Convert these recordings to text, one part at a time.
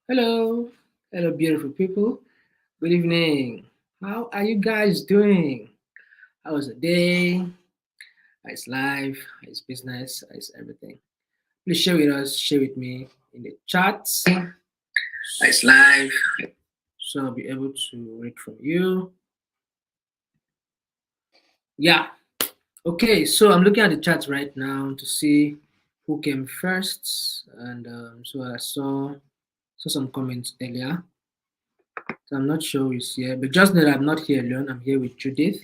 Hello, hello, beautiful people. Good evening. How are you guys doing? How was the day? How's life? How's business? How's everything? Please share with us, share with me in the chats. How's life? So I'll be able to read from you. Yeah. Okay, so I'm looking at the chat right now to see who came first, and so I saw some comments earlier. So I'm not sure who's here, but just know that I'm not here alone. I'm here with Judith.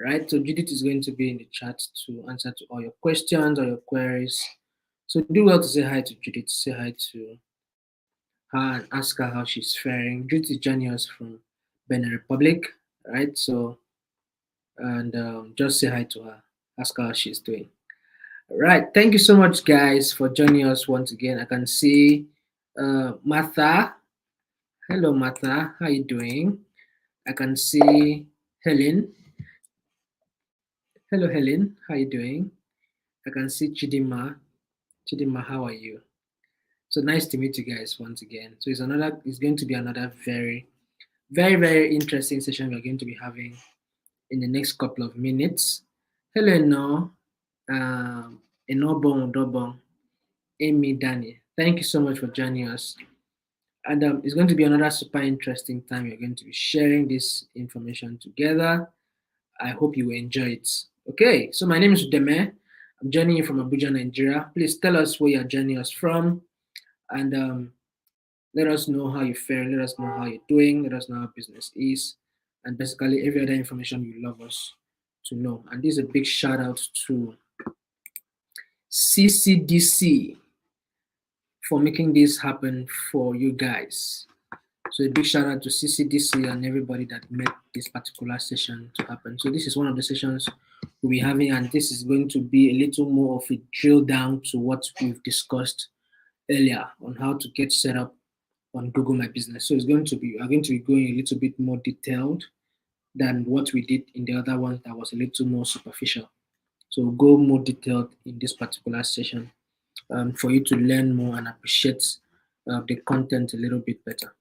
Right? So Judith is going to be in the chat to answer to all your questions or your queries. So do well to say hi to Judith, say hi to her and ask her how she's faring. Judith is joining us from Benin Republic, right? So and just say hi to her, ask her how she's doing. All right, thank you so much, guys, for joining us once again. I can see Martha. Hello, Martha. How you doing? I can see Helen. Hello, Helen. How you doing? I can see Chidima. Chidima, how are you? So nice to meet you guys once again. So it's going to be another very interesting session we're going to be having in the next couple of minutes. Hello, no, Enobong Dobong, Amy Danny. Thank you so much for joining us. And it's going to be another super interesting time. We're going to be sharing this information together. I hope you will enjoy it. Okay, so my name is Deme. I'm joining you from Abuja, Nigeria. Please tell us where you're joining us from, and let us know how you fare. Let us know how you're doing. Let us know how business is, and basically every other information you love us to know. And this is a big shout out to CCDC for making this happen for you guys. So a big shout out to CCDC and everybody that made this particular session to happen. So this is one of the sessions we'll be having, and this is going to be a little more of a drill down to what we've discussed earlier on how to get set up on Google My Business. So we are going to be going a little bit more detailed than what we did in the other ones that was a little more superficial. So we'll go more detailed in this particular session for you to learn more and appreciate the content a little bit better.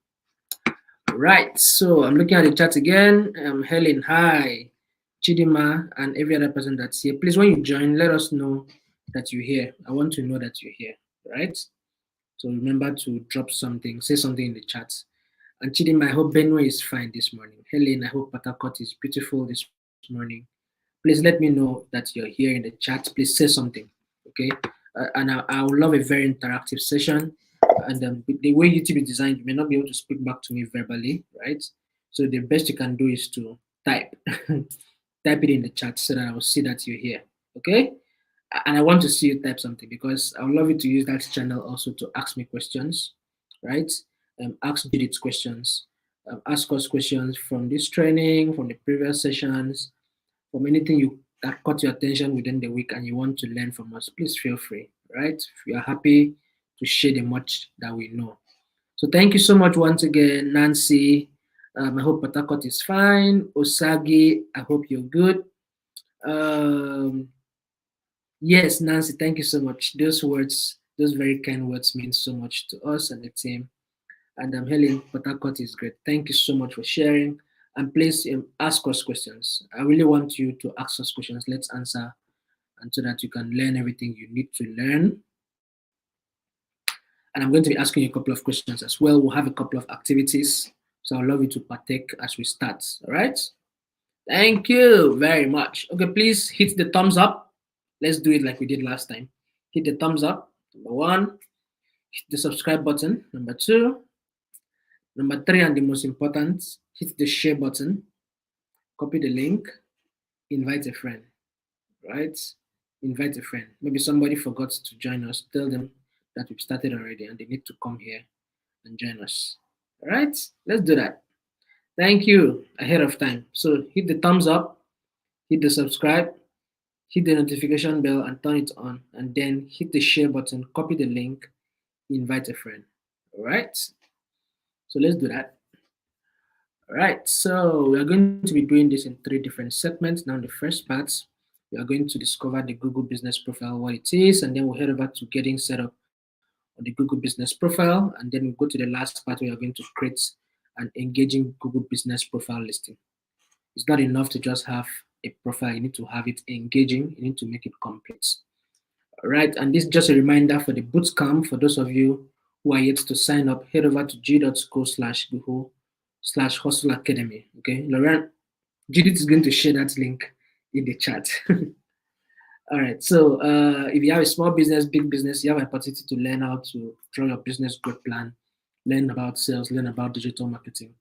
Right, so I'm looking at the chat again. Helen, hi. Chidima, and every other person that's here. Please, when you join, let us know that you're here. I want to know that you're here, right? So remember to drop something, say something in the chat. And Chidima, I hope Benway is fine this morning. Helen, I hope Patakot is beautiful this morning. Please let me know that you're here in the chat. Please say something, okay? And I would love a very interactive session. And the way YouTube is designed, you may not be able to speak back to me verbally, right? So the best you can do is to type, type it in the chat so that I will see that you're here, okay? And I want to see you type something because I would love you to use that channel also to ask me questions, right? Ask Judith questions, ask us questions from this training, from the previous sessions, from anything that caught your attention within the week and you want to learn from us. Please feel free, right? We are happy to share the much that we know. So thank you so much once again, Nancy. I hope Patakot is fine. Osagi, I hope you're good. Um, Yes, Nancy, thank you so much. Those words, those very kind words mean so much to us and the team. And Helen, Patakot is great. Thank you so much for sharing. And please ask us questions. I really want you to ask us questions. Let's answer, and so that you can learn everything you need to learn. And I'm going to be asking you a couple of questions as well. We'll have a couple of activities. So I'd love you to partake as we start. All right. Thank you very much. Okay, please hit the thumbs up. Let's do it like we did last time. Hit the thumbs up, number one. Hit the subscribe button, number two. Number three, and the most important, hit the share button. Copy the link. Invite a friend, right? Invite a friend. Maybe somebody forgot to join us. Tell them that we've started already and they need to come here and join us. All right, let's do that. Thank you ahead of time. So hit the thumbs up, hit the subscribe, hit the notification bell and turn it on, and then hit the share button, copy the link, invite a friend. All right, so let's do that. All right, so we are going to be doing this in 3 different segments. Now, in the first part, we are going to discover the Google Business Profile, what it is, and then we'll head over to getting set up on the Google Business Profile, and then we go to the last part where you're going to create an engaging Google Business Profile listing. It's not enough to just have a profile. You need to have it engaging. You need to make it complete. All right, and this is just a reminder for the bootcamp. For those of you who are yet to sign up, head over to g.co/Google/Hustle Academy. Okay, Lauren, Judith is going to share that link in the chat. All right, so if you have a small business, big business, you have an opportunity to learn how to draw your business growth plan, learn about sales, learn about digital marketing,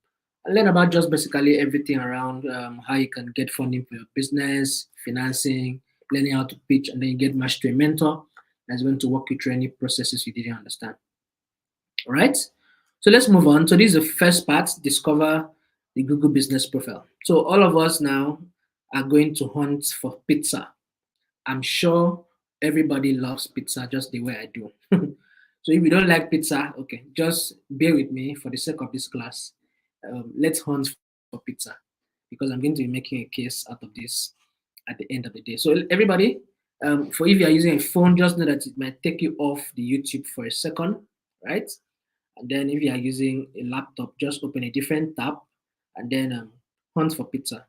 and learn about just basically everything around how you can get funding for your business, financing, learning how to pitch, and then you get matched to a mentor that's going to walk you through any processes you didn't understand. All right, so let's move on. So this is the first part, discover the Google Business Profile. So all of us now are going to hunt for pizza. I'm sure everybody loves pizza just the way I do. So if you don't like pizza, okay, just bear with me for the sake of this class. Let's hunt for pizza because I'm going to be making a case out of this at the end of the day. So everybody, for if you are using a phone, just know that it might take you off the YouTube for a second, right? And then if you are using a laptop, just open a different tab and then hunt for pizza.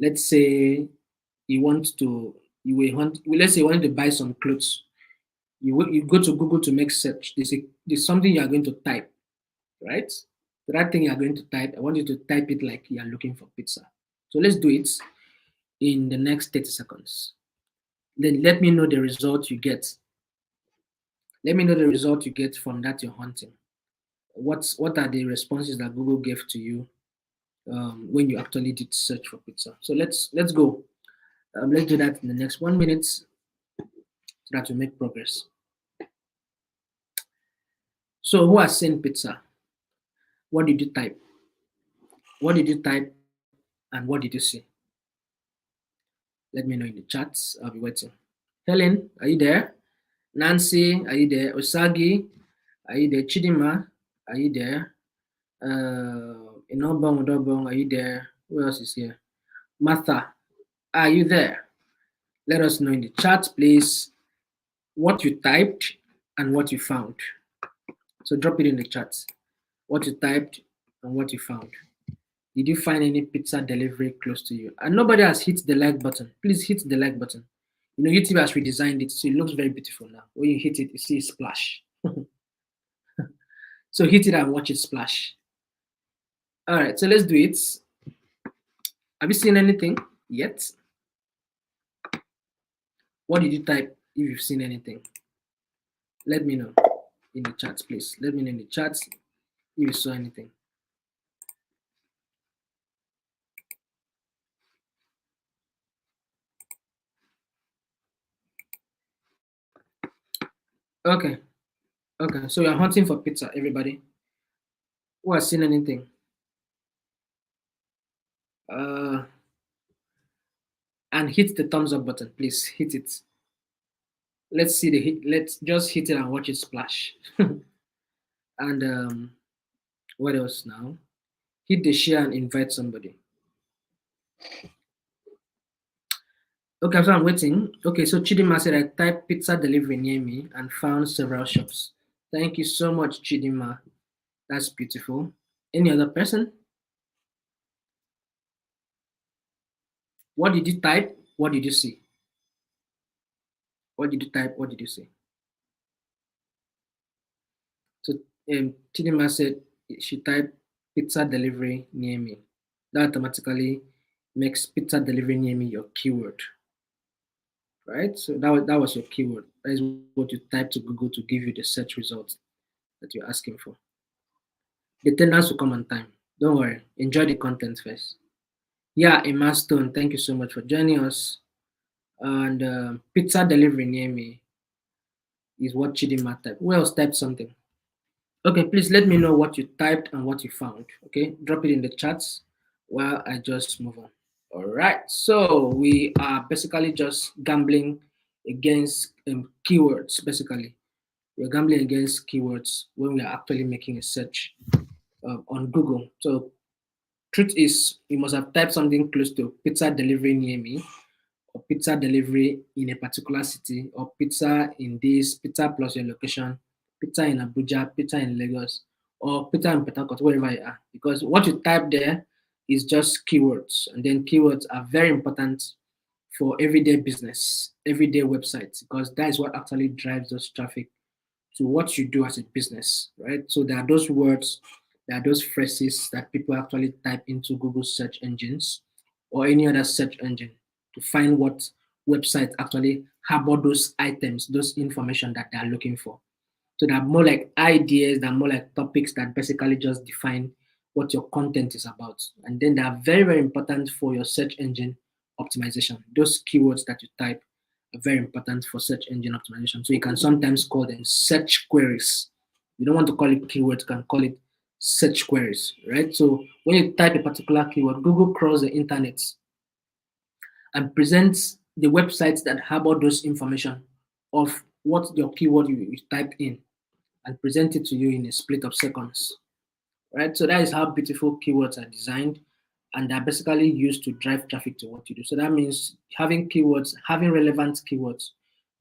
Let's say you want to you will hunt. Let's say you want to buy some clothes. You go to Google to make search. There's something you are going to type, right? So that thing you are going to type, I want you to type it like you are looking for pizza. So let's do it in the next 30 seconds. Then let me know the result you get. Let me know the result you get from that you're hunting. What are the responses that Google gave to you when you actually did search for pizza? So let's go. Let's do that in the next 1 minute so that we make progress. So who has seen pizza? What did you type? What did you type and what did you see? Let me know in the chats. I'll be waiting. Helen, are you there? Nancy, are you there? Osagi, are you there? Chidima, are you there? Inobong Odobong, are you there? Who else is here? Martha, are you there? Let us know in the chat, please, what you typed and what you found. So drop it in the chat. What you typed and what you found. Did you find any pizza delivery close to you? And nobody has hit the like button. Please hit the like button. You know, YouTube has redesigned it, so it looks very beautiful now. When you hit it, you see a splash. So hit it and watch it splash. All right, so let's do it. Have you seen anything yet? What did you type if you've seen anything? Let me know in the chats, please. Let me know in the chats if you saw anything. Okay. Okay, so you're hunting for pizza, everybody. Who has seen anything? And hit the thumbs up button, please. Hit it. Let's see the hit. Let's just hit it and watch it splash. And what else now? Hit the share and invite somebody. Okay, so I'm waiting. Okay, so Chidima said I typed pizza delivery near me and found several shops. Thank you so much, Chidima. That's beautiful. Any other person? What did you type? What did you see? What did you type? What did you see? So Chidima said she typed pizza delivery near me. That automatically makes pizza delivery near me your keyword. Right? So that was your keyword. That is what you type to Google to give you the search results that you're asking for. The attendance will come on time. Don't worry. Enjoy the content first. Yeah, Emma Stone, thank you so much for joining us. And pizza delivery near me is what Chidima typed. Who else typed something? Okay, please let me know what you typed and what you found. Okay, drop it in the chats while I just move on. All right, so we are basically just gambling against keywords, basically. We're gambling against keywords when we are actually making a search on Google. So truth is, you must have typed something close to pizza delivery near me, or pizza delivery in a particular city, or pizza in this, pizza plus your location, Peter in Abuja, Peter in Lagos, or Peter in Port Harcourt, wherever you are. Because what you type there is just keywords, and then keywords are very important for everyday business, everyday websites, because that is what actually drives those traffic to what you do as a business, right? So there are those words, there are those phrases that people actually type into Google search engines or any other search engine to find what websites actually harbor those items, those information that they are looking for. So they're more like ideas, they're more like topics that basically just define what your content is about. And then they are very, very important for your search engine optimization. Those keywords that you type are very important for search engine optimization. So you can sometimes call them search queries. You don't want to call it keywords, you can call it search queries, right? So when you type a particular keyword, Google crawls the internet and presents the websites that harbor those information of what your keyword you typed in and present it to you in a split of seconds, right? So that is how beautiful keywords are designed, and they're basically used to drive traffic to what you do. So that means having keywords, having relevant keywords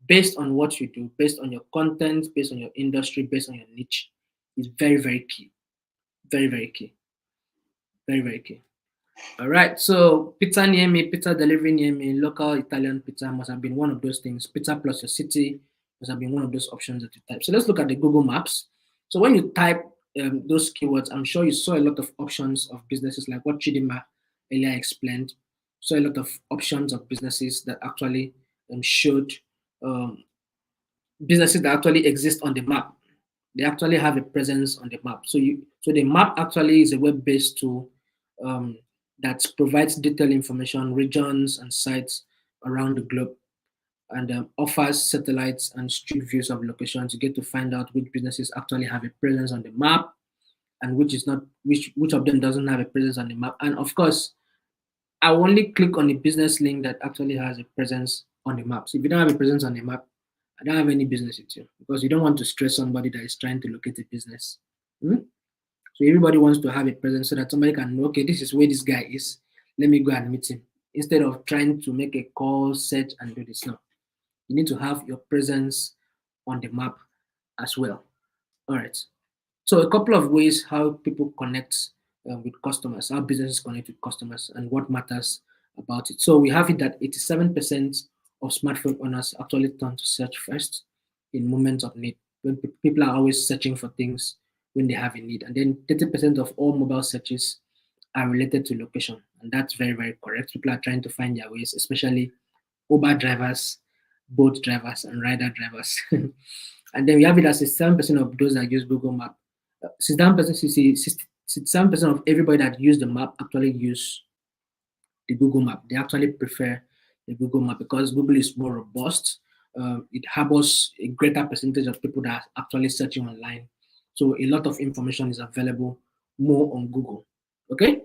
based on what you do, based on your content, based on your industry, based on your niche is very, very key. Very, very key. Very, very key. All right, so pizza near me, pizza delivery near me, local Italian pizza must have been one of those things. Pizza plus your city must have been one of those options that you type. So let's look at the Google Maps. So when you type those keywords, I'm sure you saw a lot of options of businesses like what Chidima earlier explained. Saw a lot of options of businesses that actually showed um, businesses that actually exist on the map. They actually have a presence on the map. So the map actually is a web-based tool um, that provides detailed information, regions and sites around the globe, and offers satellites and street views of locations. You get to find out which businesses actually have a presence on the map and which is not, which of them doesn't have a presence on the map. And of course, I will only click on the business link that actually has a presence on the map. So if you don't have a presence on the map, I don't have any business with you because you don't want to stress somebody that is trying to locate a business. Hmm? So everybody wants to have a presence so that somebody can know, okay, this is where this guy is. Let me go and meet him. Instead of trying to make a call, search, and do this. No. You need to have your presence on the map as well. All right. So a couple of ways how people connect with customers, how businesses connect with customers, and what matters about it. So we have it that 87% of smartphone owners actually turn to search first in moments of need. When people are always searching for things when they have a need, and then 30% of all mobile searches are related to location, and that's very, very correct. People are trying to find their ways, especially Uber drivers, boat drivers, and rider drivers. And then we have it as 67% of those that use Google Map. 67% of everybody that use the map actually use the Google Map. They actually prefer the Google Map because Google is more robust. It harbors a greater percentage of people that are actually searching online. So a lot of information is available more on Google. Okay?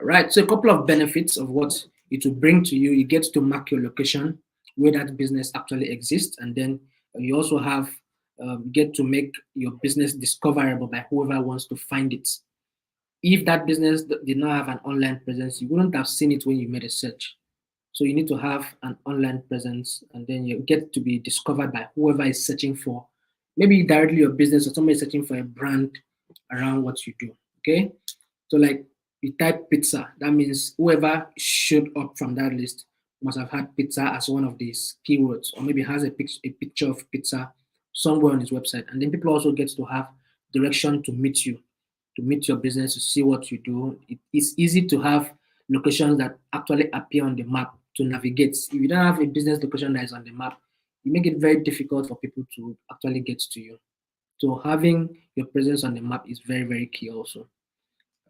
All right. So a couple of benefits of what it will bring to you. You get to mark your location where that business actually exists, and then you also have get to make your business discoverable by whoever wants to find it. If that business did not have an online presence, you wouldn't have seen it when you made a search. So you need to have an online presence, and then you get to be discovered by whoever is searching for, maybe directly your business or somebody searching for a brand around what you do. Okay, so like you type pizza, that means whoever showed up from that list must have had pizza as one of these keywords, or maybe has a picture of pizza somewhere on his website, and then people also get to have direction to meet you, to meet your business, to see what you do. It's easy to have locations that actually appear on the map to navigate. If you don't have a business location that is on the map, you make it very difficult for people to actually get to you. So having your presence on the map is very, very key also.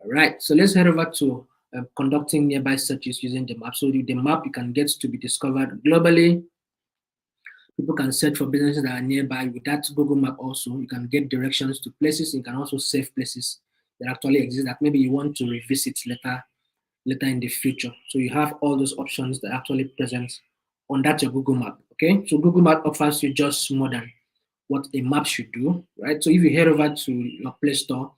All right, so let's head over to conducting nearby searches using the map. So the map you can get to be discovered globally. People can search for businesses that are nearby with that Google map also. You can get directions to places. You can also save places that actually exist that maybe you want to revisit later in the future. So you have all those options that actually present on that your Google map. Okay, so Google Map offers you just more than what a map should do, right? So if you head over to your Play Store,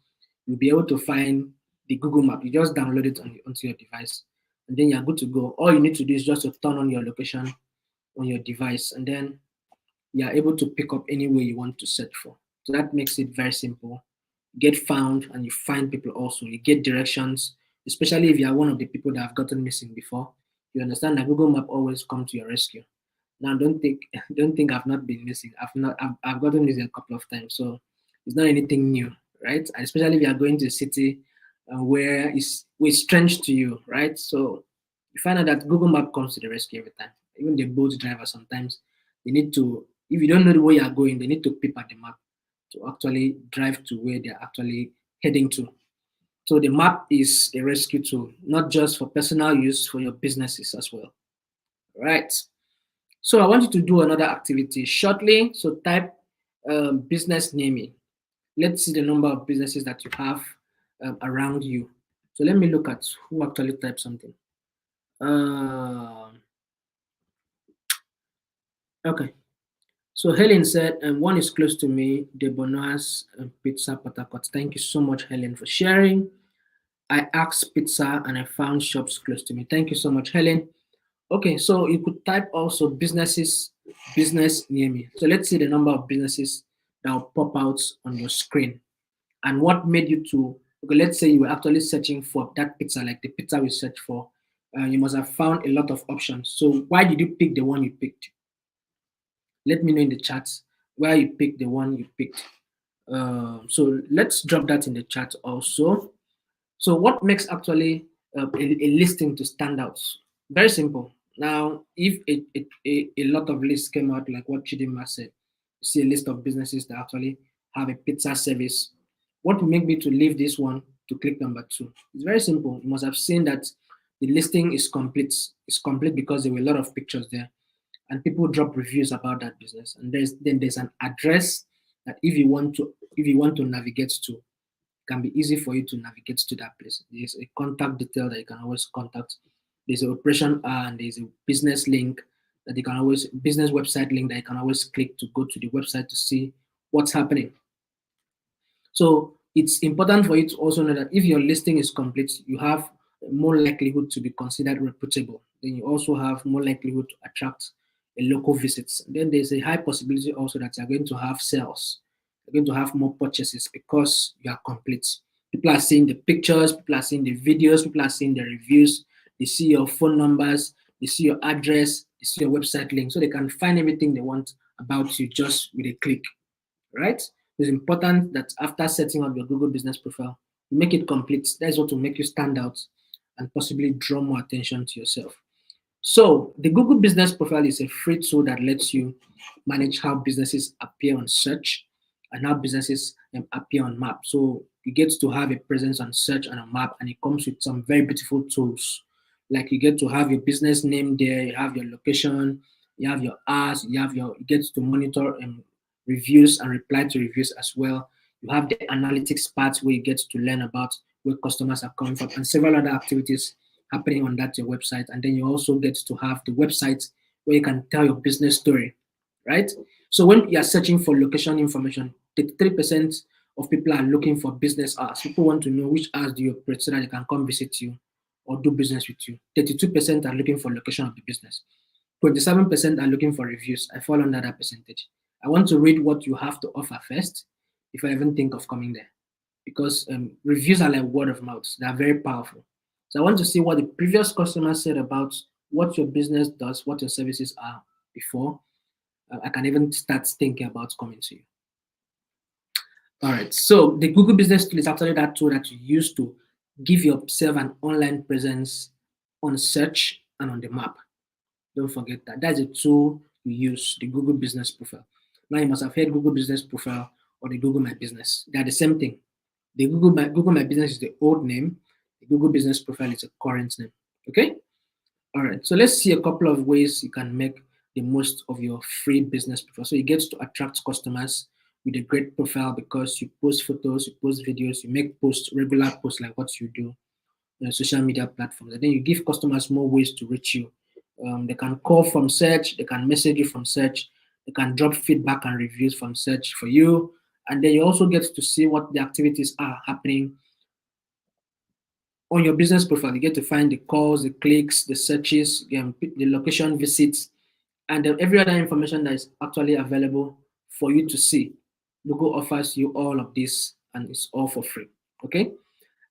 you'll be able to find the Google Map. You just download it onto your device, and then you're good to go. All you need to do is just to turn on your location on your device, and then you're able to pick up anywhere you want to search for. So that makes it very simple. You get found and you find people also. You get directions, especially if you are one of the people that have gotten missing before. You understand that Google Map always come to your rescue. Now, don't think don't think I've not been missing. I've gotten missing a couple of times, so it's not anything new, right? And especially if you are going to a city where it's strange to you, right? So you find out that Google Map comes to the rescue every time. Even the boat driver sometimes they need to, if you don't know the way you are going, they need to peep at the map to actually drive to where they're actually heading to. So the map is a rescue tool, not just for personal use, for your businesses as well. Right. So I want you to do another activity shortly. So type business naming. Let's see the number of businesses that you have around you. So let me look at who actually typed something. Okay. So Helen said, one is close to me, the Bonoas Pizza Patakot. Thank you so much, Helen, for sharing. I asked pizza and I found shops close to me. Thank you so much, Helen. Okay, so you could type also business near me. So let's see the number of businesses that will pop out on your screen. And what made you to, okay, let's say you were actually searching for that pizza, like the pizza we searched for. You must have found a lot of options. So why did you pick the one you picked? Let me know in the chats why you picked the one you picked. So let's drop that in the chat also. So what makes actually a listing to stand out? Very simple. Now, if a lot of lists came out, like what Chidima said, you see a list of businesses that actually have a pizza service, what will make me to leave this one to click number 2? It's very simple. You must have seen that the listing is complete. It's complete because there were a lot of pictures there and people drop reviews about that business. And there's an address that if you want to navigate to, can be easy for you to navigate to that place. There's a contact detail that you can always contact. There's an operation hour and there's a business link that you can always, business website link that you can always click to go to the website to see what's happening. So it's important for you to also know that if your listing is complete, you have more likelihood to be considered reputable. Then you also have more likelihood to attract a local visits. Then there's a high possibility also that you're going to have sales. You're going to have more purchases because you are complete. People are seeing the pictures, people are seeing the videos, people are seeing the reviews. They see your phone numbers, they see your address, they see your website link, so they can find everything they want about you just with a click, right? It's important that after setting up your Google business profile, you make it complete. That's what will make you stand out and possibly draw more attention to yourself. So the Google business profile is a free tool that lets you manage how businesses appear on search and how businesses appear on map. So you get to have a presence on search and on map, and it comes with some very beautiful tools. Like you get to have your business name there, you have your location, you have your ads, you get to monitor reviews and reply to reviews as well. You have the analytics part where you get to learn about where customers are coming from and several other activities happening on that your website. And then you also get to have the website where you can tell your business story, right? So when you are searching for location information, 33% of people are looking for business hours. People want to know which hours do you operate so that they can come visit you or do business with you. 32% are looking for location of the business. 27% are looking for reviews. I fall under that percentage. I want to read what you have to offer first before I even think of coming there. Because reviews are like word of mouth. They are very powerful. So I want to see what the previous customer said about what your business does, what your services are before. I can even start thinking about coming to you. All right. So the Google Business Tool is actually that tool that you use to give yourself an online presence on search and on the map. Don't forget that. That's a tool you use, the Google Business Profile. Now you must have heard Google Business Profile or the Google My Business. They are the same thing. The Google My Business is the old name. The Google Business Profile is a current name. Okay? All right. So let's see a couple of ways you can make the most of your free business profile. So you get to attract customers with a great profile because you post photos, you post videos, you make posts, regular posts like what you do on social media platforms. And then you give customers more ways to reach you. They can call from search, they can message you from search, they can drop feedback and reviews from search for you. And then you also get to see what the activities are happening on your business profile. You get to find the calls, the clicks, the searches, the location visits, and every other information that is actually available for you to see. Google offers you all of this and it's all for free. Okay.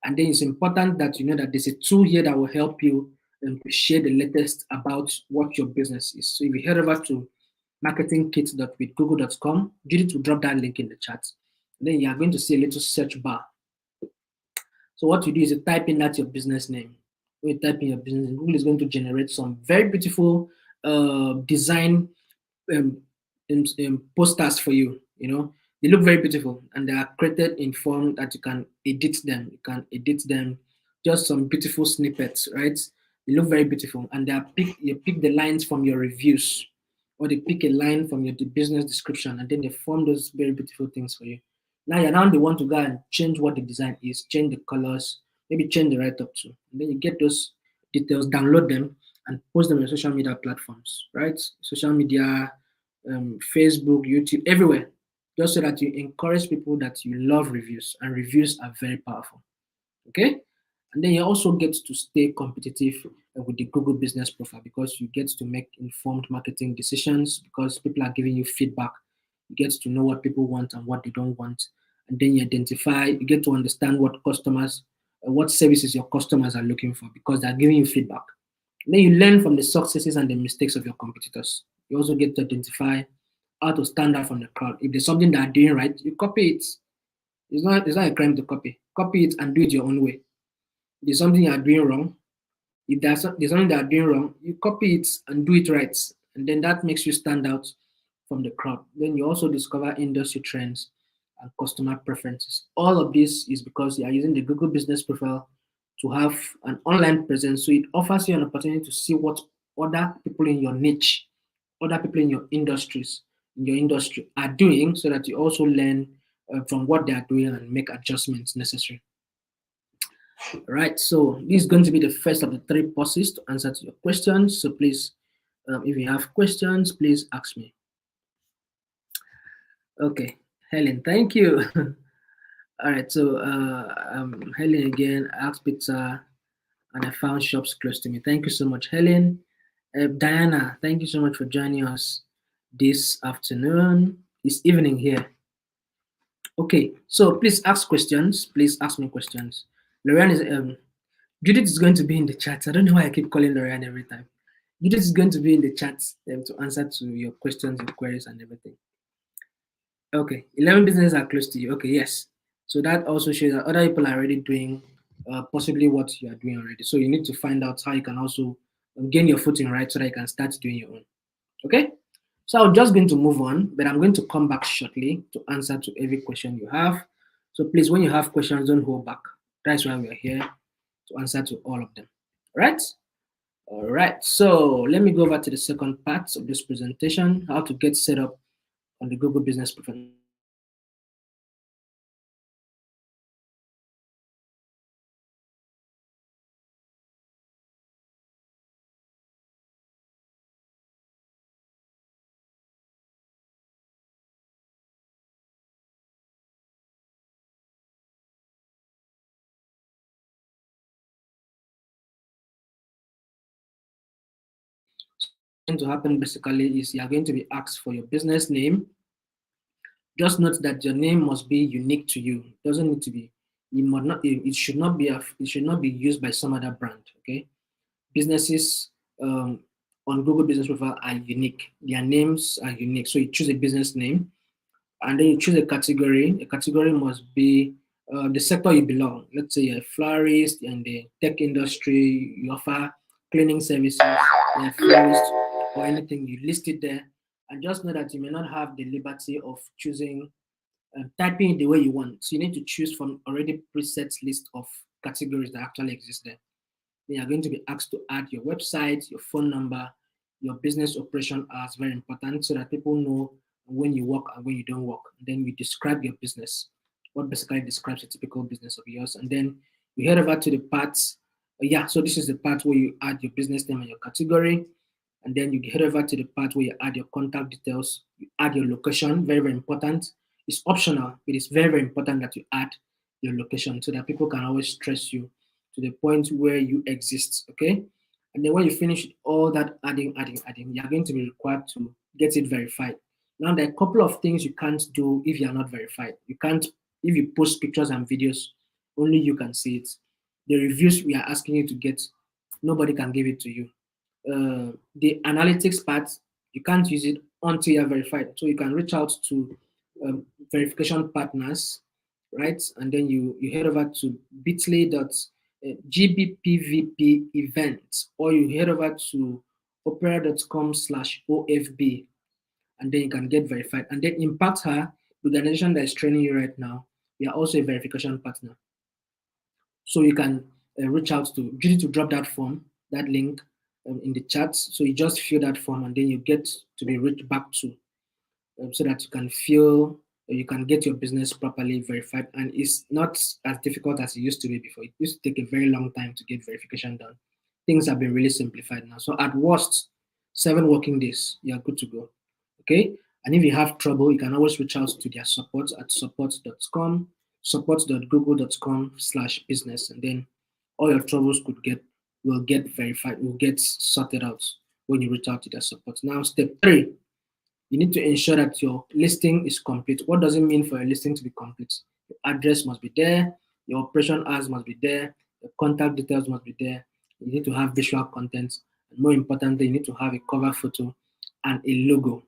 And then it's important that you know that there's a tool here that will help you to share the latest about what your business is. So if you head over to marketingkit.withgoogle.com, Judith will drop that link in the chat. And then you are going to see a little search bar. So what you do is you type in that your business name. When you type in your business name, Google is going to generate some very beautiful design um, posters for you. You know, they look very beautiful and they are created in form that you can edit them. You can edit them, just some beautiful snippets, right? They look very beautiful, and you pick the lines from your reviews, or they pick a line from your business description, and then they form those very beautiful things for you. Now they want to go and change what the design is, change the colors, maybe change the write up too. And then you get those details, download them, and post them on social media platforms, right? Social media, Facebook, YouTube, everywhere, just so that you encourage people that you love reviews, and reviews are very powerful. Okay, and then you also get to stay competitive with the Google Business Profile, because you get to make informed marketing decisions because people are giving you feedback. You get to know what people want and what they don't want, and then you get to understand what services your customers are looking for because they're giving you feedback. Then you learn from the successes and the mistakes of your competitors. You also get to identify how to stand out from the crowd. If there's something they're doing right, you copy it. It's not a crime to copy. Copy it and do it your own way. If there's something you're doing wrong, if there's something that are doing wrong, you copy it and do it right. And then that makes you stand out from the crowd. Then you also discover industry trends and customer preferences. All of this is because you are using the Google Business Profile to have an online presence. So it offers you an opportunity to see what other people in your niche, other people in your industry are doing, so that you also learn from what they are doing and make adjustments necessary. Right, so this is going to be the first of the three pauses to answer to your questions. So please, if you have questions, please ask me. Okay, Helen, thank you. All right, so Helen again, asked pizza, and I found shops close to me. Thank you so much, Helen. Diana, thank you so much for joining us this afternoon, this evening here. Okay, so please ask questions. Please ask me questions. Lorian is Judith is going to be in the chat. I don't know why I keep calling Lorian every time. Judith is going to be in the chat to answer to your questions, your queries, and everything. Okay, 11 businesses are close to you. Okay, yes. So that also shows that other people are already doing possibly what you are doing already. So you need to find out how you can also gain your footing, right, so that you can start doing your own. Okay, so I'm just going to move on, but I'm going to come back shortly to answer to every question you have. So please, when you have questions, don't hold back. That's why we are here, to answer to all of them. Right? All right. So let me go over to the second part of this presentation, how to get set up on the Google Business Profile. Going to happen basically is you are going to be asked for your business name. Just note that your name must be unique to you. It doesn't need to be. It should not be. It should not be used by some other brand. Okay. Businesses on Google Business Profile are unique. Their names are unique. So you choose a business name, and then you choose a category. A category must be the sector you belong. Let's say you're a florist in the tech industry, you offer cleaning services, you're a florist, or anything, you list it there. And just know that you may not have the liberty of choosing, typing it the way you want. So you need to choose from already preset list of categories that actually exist there. Then you're going to be asked to add your website, your phone number, your business operation hours, very important, so that people know when you work and when you don't work. And then you describe your business, what basically describes a typical business of yours. And then we head over to the parts. So this is the part where you add your business name and your category. And then you head over to the part where you add your contact details, you add your location, very, very important. It's optional, but it's very, very important that you add your location so that people can always trace you to the point where you exist, okay? And then when you finish all that adding, you're going to be required to get it verified. Now, there are a couple of things you can't do if you are not verified. You can't, if you post pictures and videos, only you can see it. The reviews we are asking you to get, nobody can give it to you. The analytics part, you can't use it until you're verified. So you can reach out to verification partners, right? And then you head over to bit.ly.gbpvp events, or you head over to opera.com/OFB, and then you can get verified. And then Impact Her, the organization that is training you right now, we are also a verification partner. So you can reach out to, you need to drop that form, that link in the chat. So you just fill that form and then you get to be reached back to, so that you can feel, you can get your business properly verified. And it's not as difficult as it used to be before. It used to take a very long time to get verification done. Things have been really simplified now. So at worst, 7 working days, you are good to go. Okay. And if you have trouble, you can always reach out to their support at support.google.com/business, and then all your troubles will get verified, will get sorted out when you reach out to their support. Now, step 3, you need to ensure that your listing is complete. What does it mean for a listing to be complete? Your address must be there, your operation hours must be there, your contact details must be there. You need to have visual content, and more importantly, you need to have a cover photo and a logo.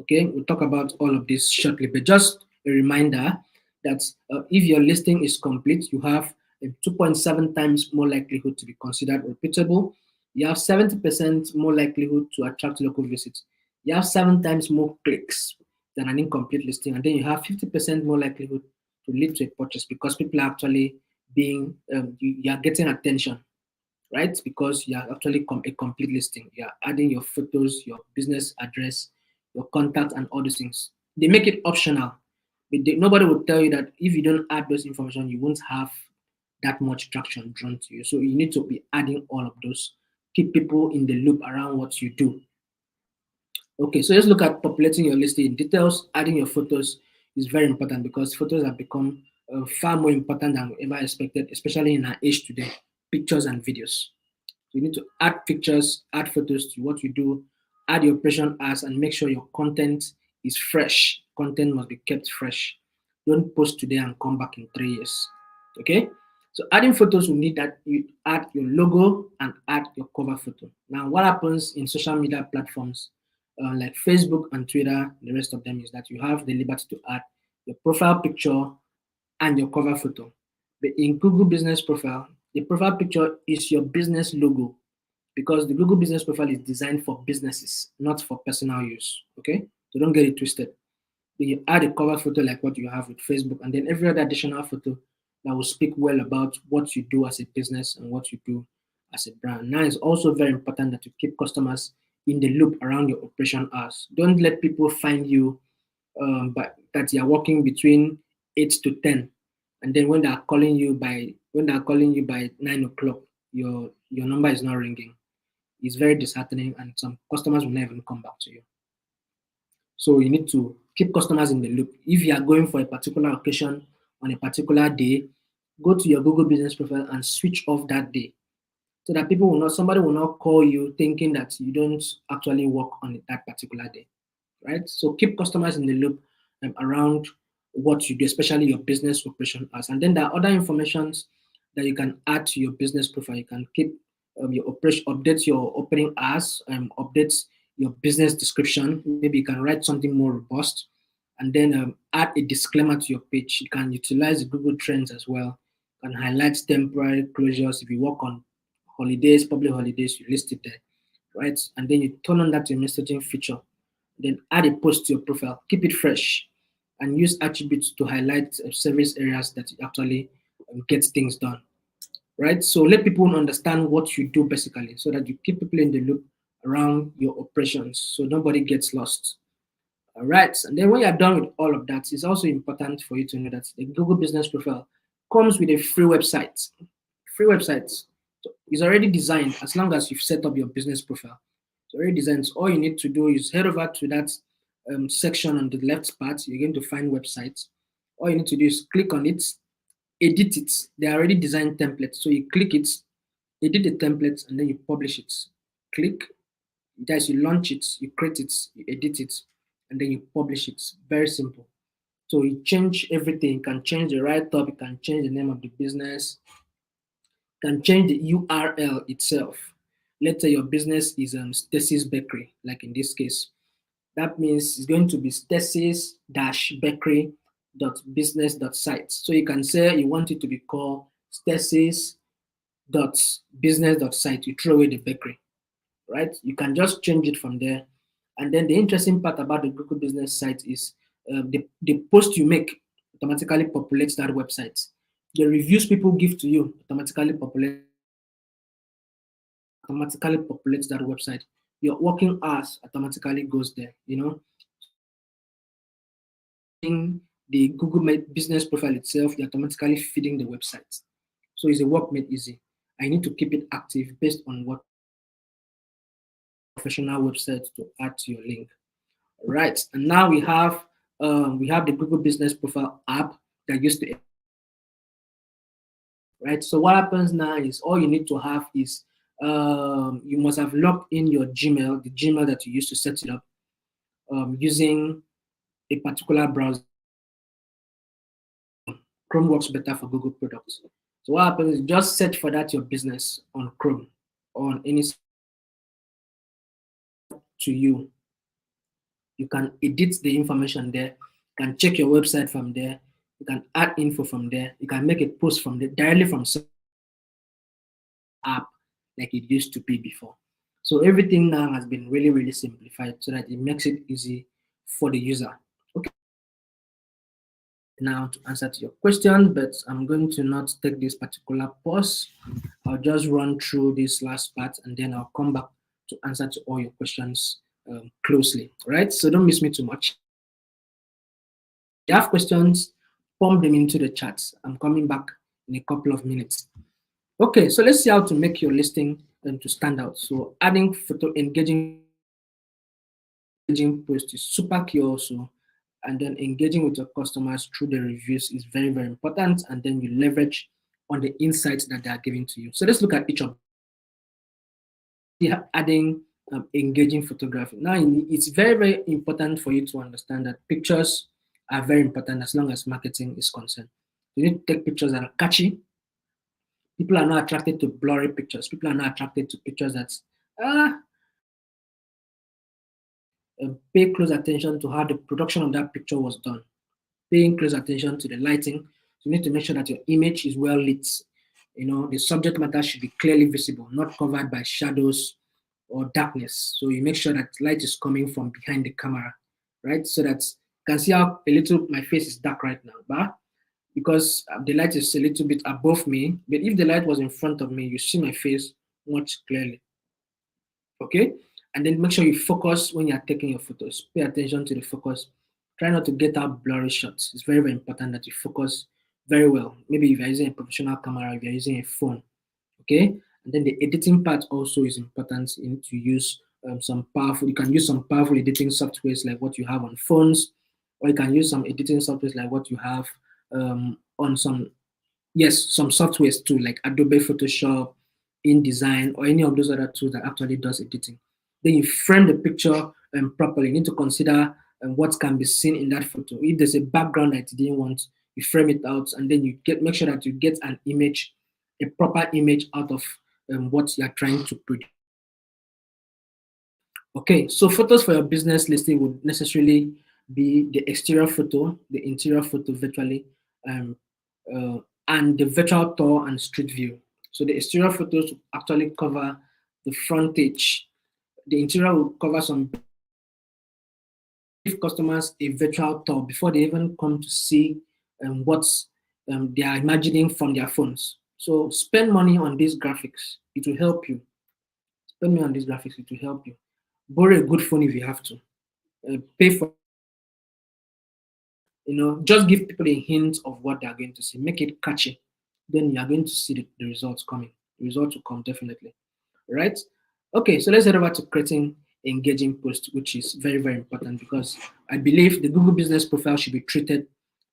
Okay, we'll talk about all of this shortly, but just a reminder that if your listing is complete, you have a 2.7 times more likelihood to be considered repeatable. You have 70% more likelihood to attract local visits. You have 7 times more clicks than an incomplete listing, and then you have 50% more likelihood to lead to a purchase, because people are actually being, you are getting attention, right? Because you are actually a complete listing. You are adding your photos, your business address, your contact, and all those things. They make it optional, but nobody will tell you that if you don't add those information, you won't have that much traction drawn to you. So you need to be adding all of those. Keep people in the loop around what you do. Okay, so let's look at populating your listing details. Adding your photos is very important, because photos have become far more important than we ever expected, especially in our age today. Pictures and videos. You need to add pictures, add photos to what you do, add your operation as, and make sure your content is fresh. Content must be kept fresh. Don't post today and come back in 3 years. Okay? So adding photos will need that you add your logo and add your cover photo. Now, what happens in social media platforms like Facebook and Twitter, the rest of them, is that you have the liberty to add your profile picture and your cover photo. But in Google Business Profile, the profile picture is your business logo, because the Google Business Profile is designed for businesses, not for personal use. Okay, so don't get it twisted. Then you add a cover photo like what you have with Facebook, and then every other additional photo that will speak well about what you do as a business and what you do as a brand. Now, it's also very important that you keep customers in the loop around your operation hours. Don't let people find you but that you are working between 8 to 10, and then when they are calling you by 9 o'clock, your number is not ringing. It's very disheartening, and some customers will never even come back to you. So you need to keep customers in the loop. If you are going for a particular occasion on a particular day, go to your Google Business Profile and switch off that day, so that somebody will not call you thinking that you don't actually work on that particular day, right? So keep customers in the loop around what you do, especially your business operation hours. And then there are other informations that you can add to your business profile. You can keep your operation, update your opening hours, update your business description. Maybe you can write something more robust, and then add a disclaimer to your page. You can utilize the Google Trends as well. You can highlight temporary closures. If you work on holidays, public holidays, you list it there, right? And then you turn on that your messaging feature. Then add a post to your profile. Keep it fresh, and use attributes to highlight service areas that you actually get things done, right? So let people understand what you do basically, so that you keep people in the loop around your operations, so nobody gets lost. All right. And then when you're done with all of that, it's also important for you to know that the Google Business Profile comes with a free website. Free website. So it's already designed. As long as you've set up your business profile, it's already designed. So all you need to do is head over to that section on the left part. You're going to find websites. All you need to do is click on it, edit it. They are already designed templates. So you click it, edit the templates, and then you publish it. Click. Guys, you launch it, you create it, you edit it, and then you publish it. Very simple. So you change everything. You can change the write-up, you can change the name of the business, you can change the URL itself. Let's say your business is Stacy's Bakery, like in this case. That means it's going to be stacy's-bakery.business.site. So you can say you want it to be called stacy's.business.site. You throw away the bakery, right? You can just change it from there. And then the interesting part about the Google Business site is the post you make automatically populates that website. The reviews people give to you automatically populates that website. Your working hours automatically goes there, In the Google Business profile itself, you're automatically feeding the website. So it's a work made easy. I need to keep it active based on what professional website to add to your link. Right, and now we have the Google Business Profile app that used to, right? So what happens now is all you need to have is you must have logged in your Gmail, the Gmail that you used to set it up using a particular browser. Chrome works better for Google products. So what happens is just search for that your business on Chrome or on any to you. You can edit the information there. You can check your website from there. You can add info from there. You can make a post from there directly from app like it used to be before. So everything now has been really, really simplified so that it makes it easy for the user. Okay. Now to answer to your question, but I'm going to not take this particular pause. I'll just run through this last part and then I'll come back to answer to all your questions closely. All right, so don't miss me too much. If you have questions, pump them into the chat. I'm coming back in a couple of minutes. Okay, so let's see how to make your listing to stand out. So adding photo engaging post is super key also. And then engaging with your customers through the reviews is very, very important. And then you leverage on the insights that they are giving to you. So let's look at each of them. Adding engaging photography. Now, it's very, very important for you to understand that pictures are very important as long as marketing is concerned. You need to take pictures that are catchy. People are not attracted to blurry pictures. People are not attracted to pictures that's pay close attention to how the production of that picture was done. Paying close attention to the lighting. You need to make sure that your image is well lit. The subject matter should be clearly visible, not covered by shadows or darkness. So you make sure that light is coming from behind the camera, right? So that you can see how my face is dark right now, but because the light is a little bit above me, but if the light was in front of me, you see my face much clearly. Okay, and then make sure you focus when you're taking your photos. Pay attention to the focus. Try not to get out blurry shots. It's very, very important that you focus very well. Maybe if you're using a professional camera, if you're using a phone, okay? And then the editing part also is important. You need to use you can use some powerful editing softwares like what you have on phones, or you can use some editing softwares like what you have on some softwares too, like Adobe Photoshop, InDesign, or any of those other tools that actually does editing. Then you frame the picture properly. You need to consider what can be seen in that photo. If there's a background that you didn't want, you frame it out, and then you make sure that you get an image, a proper image out of what you're trying to produce. Okay, so photos for your business listing would necessarily be the exterior photo, the interior photo virtually, and the virtual tour and street view. So the exterior photos will actually cover the frontage. The interior will cover some give customers a virtual tour before they even come to see what they are imagining from their phones. So spend money on these graphics. It will help you. Spend money on these graphics. It will help you. Borrow a good phone if you have to. Pay for, just give people a hint of what they are going to see. Make it catchy. Then you are going to see the results coming. The results will come definitely. Right? Okay, so let's head over to creating engaging posts, which is very, very important because I believe the Google Business Profile should be treated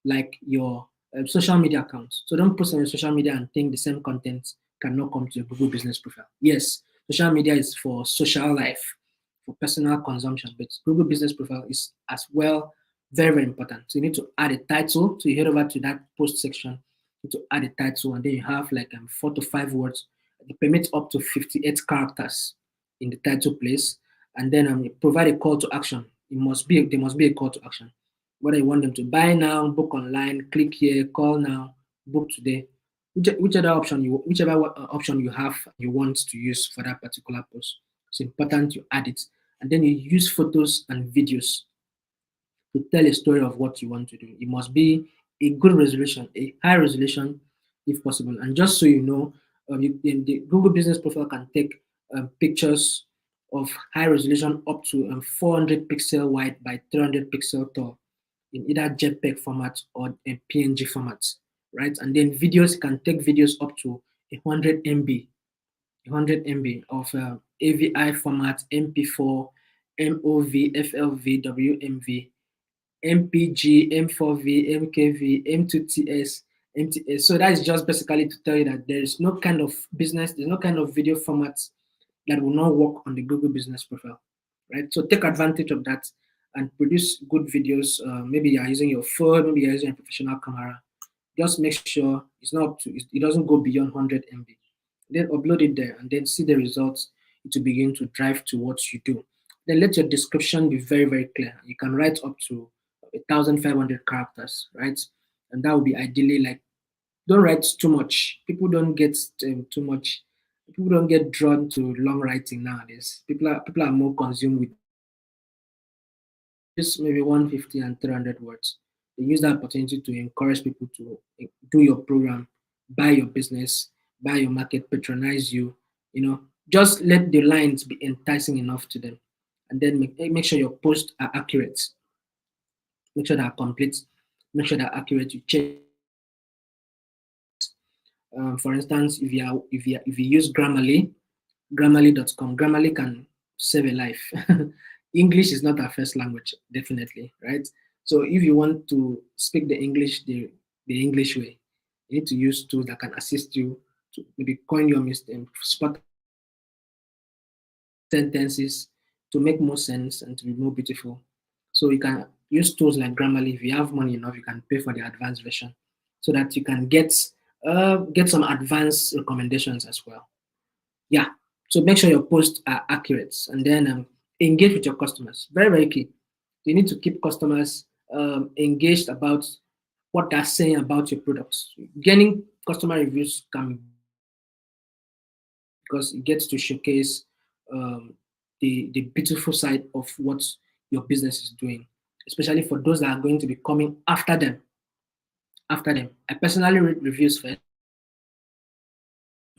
like your social media account. So don't post on your social media and think the same content cannot come to your Google Business Profile. Yes, social media is for social life, for personal consumption, but Google Business Profile is as well very, very important. So you need to add a title. So you head over to that post section, you need to add a title, and then you have like 4 to 5 words. It permits up to 58 characters in the title place, and then you provide a call to action. There must be a call to action. Whether you want them to buy now, book online, click here, call now, book today, whichever option you have you want to use for that particular post. It's important you add it, and then you use photos and videos to tell a story of what you want to do. It must be a good resolution, a high resolution if possible. And just so you know, the Google Business Profile can take pictures of high resolution up to 400 pixel wide by 300 pixel tall in either JPEG format or a PNG format, right? And then videos can take videos up to 100 MB, 100 MB of AVI format, MP4, MOV, FLV, WMV, MPG, M4V, MKV, M2TS, MTS. So that is just basically to tell you that there is no kind of business, there's no kind of video format that will not work on the Google Business Profile, right? So take advantage of that and produce good videos. Maybe you're using your phone, maybe you're using a professional camera. Just make sure it's not up to, it doesn't go beyond 100 MB. Then upload it there and then see the results. It will begin to drive to what you do. Then let your description be very, very clear. You can write up to 1,500 characters, right? And that would be ideally like, don't write too much. People don't get too much. People don't get drawn to long writing nowadays. People are more consumed with just maybe 150 and 300 words. They use that opportunity to encourage people to do your program, buy your business, buy your market, patronize you. Just let the lines be enticing enough to them, and then make sure your posts are accurate. Make sure they are complete. Make sure they're accurate. You check. For instance, if you use Grammarly.com, Grammarly can save a life. English is not our first language, definitely, right? So if you want to speak the English way, you need to use tools that can assist you to maybe coin your mistake, spot sentences to make more sense and to be more beautiful. So you can use tools like Grammarly. If you have money enough, you can pay for the advanced version so that you can get some advanced recommendations as well. Yeah. So make sure your posts are accurate, and then engage with your customers. Very, very key. You need to keep customers engaged about what they're saying about your products. Getting customer reviews can, because it gets to showcase the beautiful side of what your business is doing, especially for those that are going to be coming after them. I personally read reviews for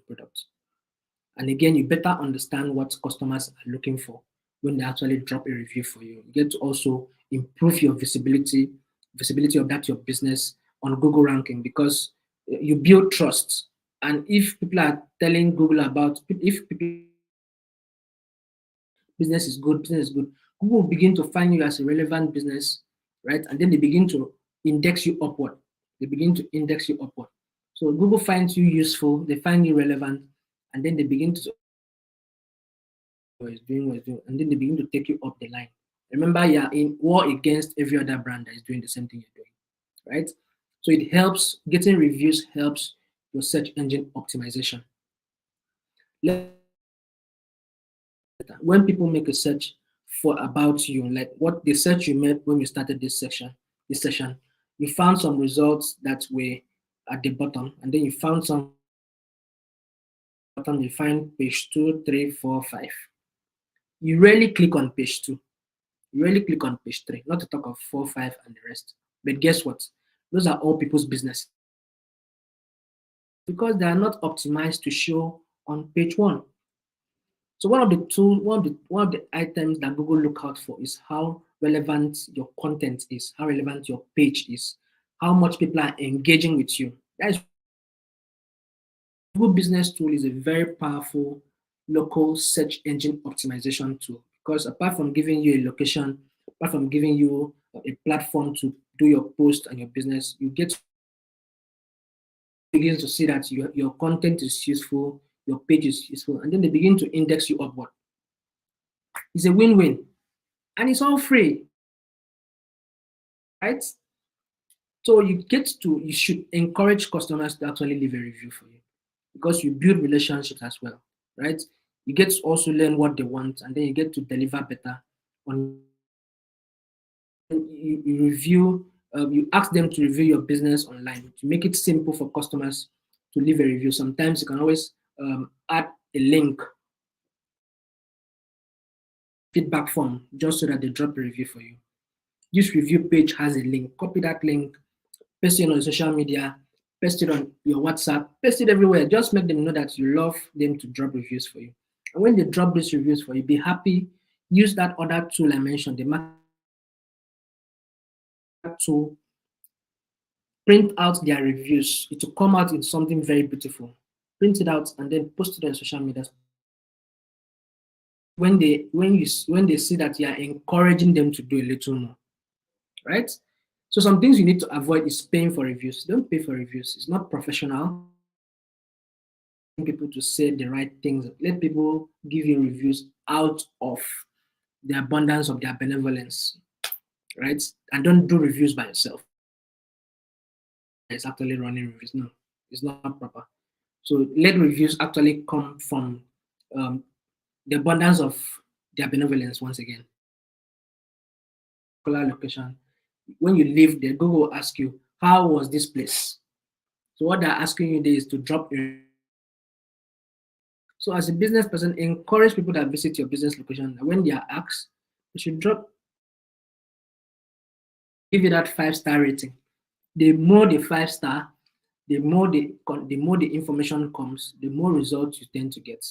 products. And again, you better understand what customers are looking for when they actually drop a review for you. You get to also improve your visibility of that your business on Google ranking, because you build trust. And if people are telling Google about, if people business is good, Google will begin to find you as a relevant business, right? And then they begin to index you upward. So Google finds you useful, they find you relevant, and then they begin to what is doing, and then they begin to take you up the line. Remember, you're in war against every other brand that is doing the same thing you're doing, right? So it helps, getting reviews helps your search engine optimization. When people make a search for about you, like what the search you made when we started this session, you found some results that were at the bottom, and then you found some bottom, you find page 2, 3, 4, 5. You rarely click on page 2. You rarely click on page 3, not to talk of 4, 5, and the rest. But guess what? Those are all people's business, because they are not optimized to show on page 1. So one of the items that Google look out for is how relevant your content is, how relevant your page is, how much people are engaging with you. That is, Google Business Tool is a very powerful local search engine optimization tool, because apart from giving you a location, apart from giving you a platform to do your post and your business, you get to begin to see that your content is useful, your page is useful, and then they begin to index you upward. It's a win-win, and it's all free, right? So you should encourage customers to actually leave a review for you because you build relationships as well, right? You get to also learn what they want, and then you get to deliver better. On you review, you ask them to review your business online to make it simple for customers to leave a review. Sometimes you can always add a link, feedback form, just so that they drop a review for you. This review page has a link. Copy that link, paste it on social media, paste it on your WhatsApp, paste it everywhere. Just make them know that you love them to drop reviews for you. And when they drop these reviews for you, be happy. Use that other tool I mentioned, the market tool. Print out their reviews. It will come out in something very beautiful. Print it out and then post it on social media. When they see that you are encouraging them to do a little more, right? So some things you need to avoid is paying for reviews. Don't pay for reviews. It's not professional. People to say the right things. Let people give you reviews out of the abundance of their benevolence, right? And don't do reviews by yourself. It's actually running reviews. No, it's not proper. So let reviews actually come from um, the abundance of their benevolence once again. Location. When you live there, Google will ask you, how was this place? So what they're asking you there is to drop a. So as a business person, encourage people that visit your business location. When they are asked, you should give you that 5-star rating. The more the 5-star, the more the information comes, the more results you tend to get.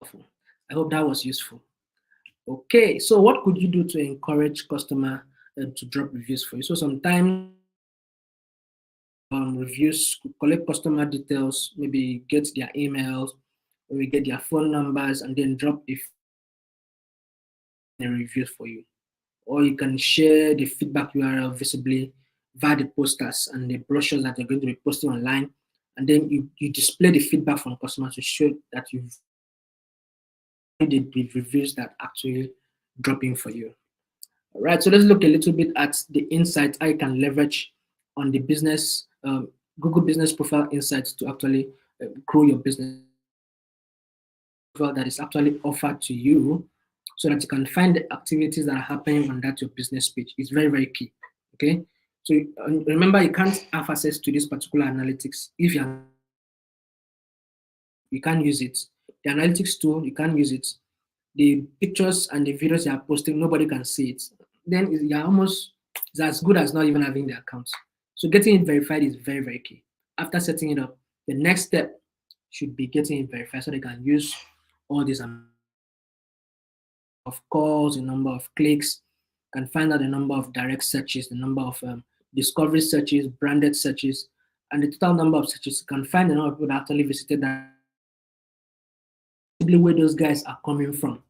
I hope that was useful. Okay, so what could you do to encourage customer to drop reviews for you? So sometimes reviews, collect customer details, maybe get their emails, maybe get their phone numbers, and then drop a reviews for you. Or you can share the feedback URL visibly via the posters and the brochures that you're going to be posting online. And then you display the feedback from customers to show that you've did the reviews that actually dropping for you. All right, so let's look a little bit at the insights I can leverage on the business, Google Business Profile Insights to actually grow your business that is actually offered to you so that you can find the activities that are happening on that your business page. It's very, very key. Okay. So remember, you can't have access to this particular analytics if you can't use it. The analytics tool, you can't use it. The pictures and the videos you are posting, nobody can see it. Then you're almost it's as good as not even having the account. So getting it verified is very, very key. After setting it up, the next step should be getting it verified so they can use all these of calls, the number of clicks, can find out the number of direct searches, the number of discovery searches, branded searches, and the total number of searches. You can find the number of people that actually visited that, where those guys are coming from.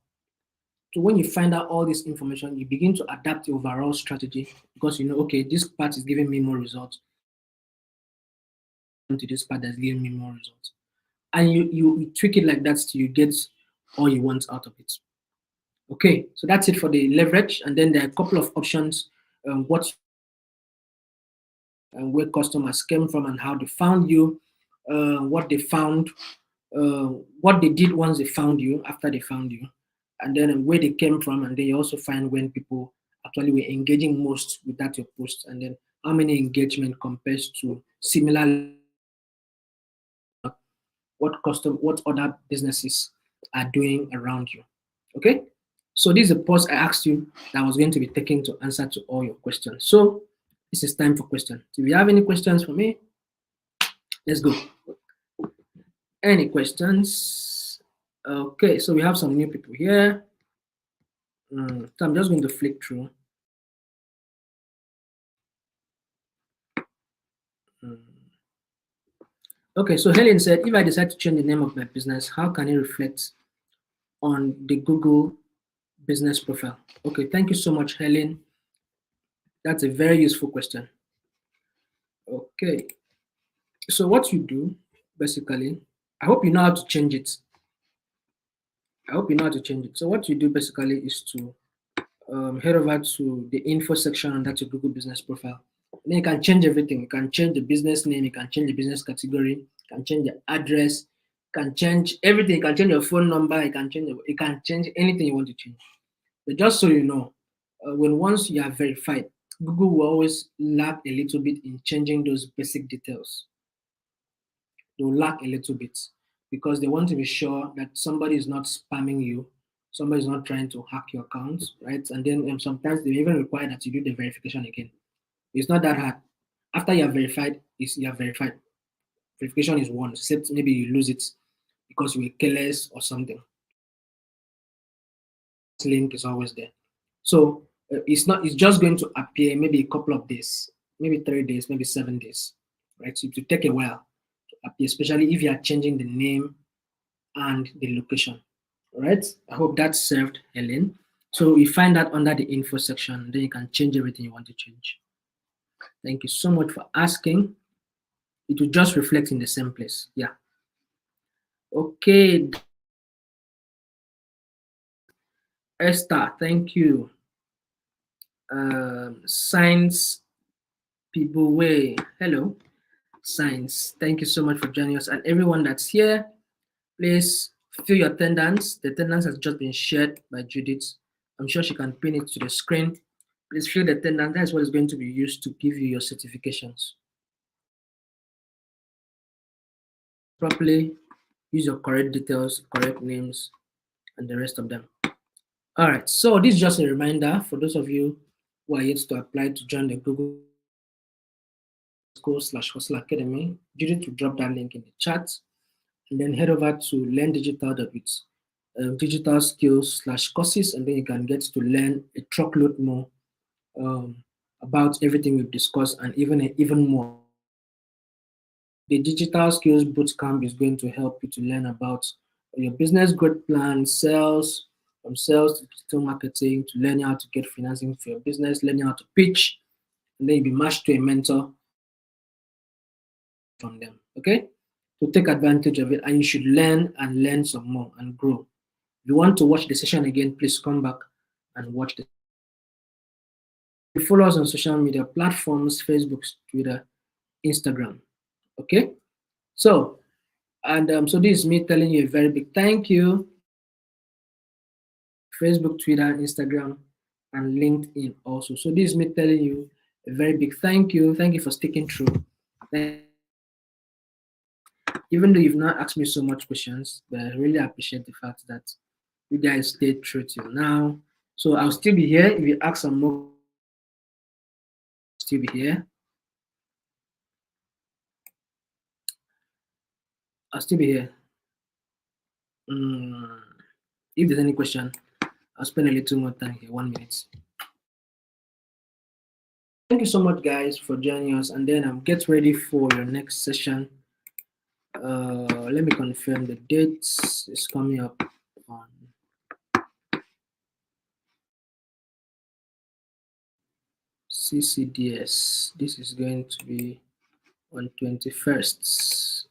So when you find out all this information, you begin to adapt the overall strategy because you know, okay, this part is giving me more results. To this part that's giving me more results. And you tweak it like that till you get all you want out of it. Okay, so that's it for the leverage. And then there are a couple of options, what and where customers came from and how they found you, what they found, what they did once they found you, after they found you, and then where they came from. And then you also find when people actually were engaging most with that your post, and then how many engagement compares to similar what other businesses are doing around you. Okay, so this is a pause I asked you that I was going to be taking to answer to all your questions. So this is time for questions. If you have any questions for me, let's go. Any questions? Okay, so we have some new people here. So I'm just going to flick through. Okay, so Helen said, if I decide to change the name of my business, how can it reflect on the Google business profile? Okay, thank you so much, Helen. That's a very useful question. Okay, so what you do, basically, I hope you know how to change it. I hope you know how to change it. So what you do basically is to head over to the info section on that your Google business profile. And then you can change everything. You can change the business name, you can change the business category, you can change the address, you can change everything, you can change your phone number, you can change anything you want to change. But just so you know, when once you are verified, Google will always lag a little bit in changing those basic details. They will lack a little bit because they want to be sure that somebody is not spamming you, somebody is not trying to hack your account, right? And then sometimes they even require that you do the verification again. It's not that hard. After you are verified, you are verified. Verification is one, except maybe you lose it because you were careless or something. This link is always there. So it's not. It's just going to appear maybe a couple of days, maybe 3 days, maybe 7 days, right? So it will take a while to appear, especially if you are changing the name and the location. All right. I hope that served, Helen. So you find that under the info section, then you can change everything you want to change. Thank you so much for asking. It will just reflect in the same place. Yeah. Okay. Esther, thank you. Science people way. Hello. Science. Thank you so much for joining us. And everyone that's here, please fill your attendance. The attendance has just been shared by Judith. I'm sure she can pin it to the screen. Please fill the attendance. That's what is going to be used to give you your certifications. Properly, use your correct details, correct names, and the rest of them. All right, so this is just a reminder for those of you who are yet to apply to join the Google School/Hustle Academy. Judith will drop that link in the chat, and then head over to Learn Digital with digital skills/courses, and then you can get to learn a truckload more about everything we've discussed and even more. The digital skills bootcamp is going to help you to learn about your business growth plan, sales, from sales to digital marketing, to learning how to get financing for your business, learning how to pitch, and then you'll be matched to a mentor from them. Okay? So take advantage of it, and you should learn and learn some more and grow. If you want to watch the session again, please come back and watch the. Follow us on social media platforms: Facebook, Twitter, Instagram. Okay? So, and so this is me telling you a very big thank you. Facebook, Twitter, Instagram, and LinkedIn also. So this is me telling you a very big thank you. Thank you for sticking through. Even though you've not asked me so much questions, but I really appreciate the fact that you guys stayed true till now. So I'll still be here. If you ask some more, I'll still be here. I'll still be here. If there's any question, I'll spend a little more time here, 1 minute. Thank you so much, guys, for joining us. And then get ready for your next session. Let me confirm the dates. It's coming up on CCDS. This is going to be on 21st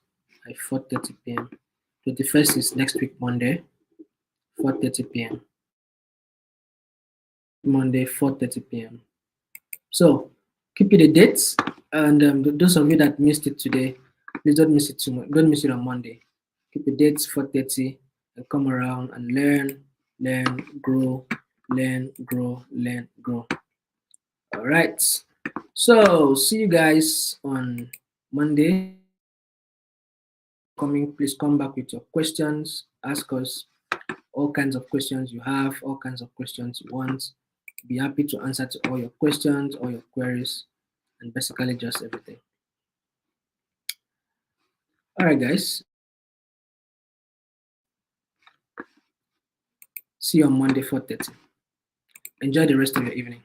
at 4:30 p.m. 21st is next week, Monday, 4:30 p.m. Monday, 4:30 p.m. So keep it the dates, and those of you that missed it today, please don't miss it too much. Don't miss it on Monday. Keep the dates 4:30 and come around and learn, grow, learn, grow, learn, grow. All right. So see you guys on Monday. Please come back with your questions. Ask us all kinds of questions you have, all kinds of questions you want. Be happy to answer to all your questions, all your queries, and basically just everything. All right, guys. See you on Monday, 4:30. Enjoy the rest of your evening.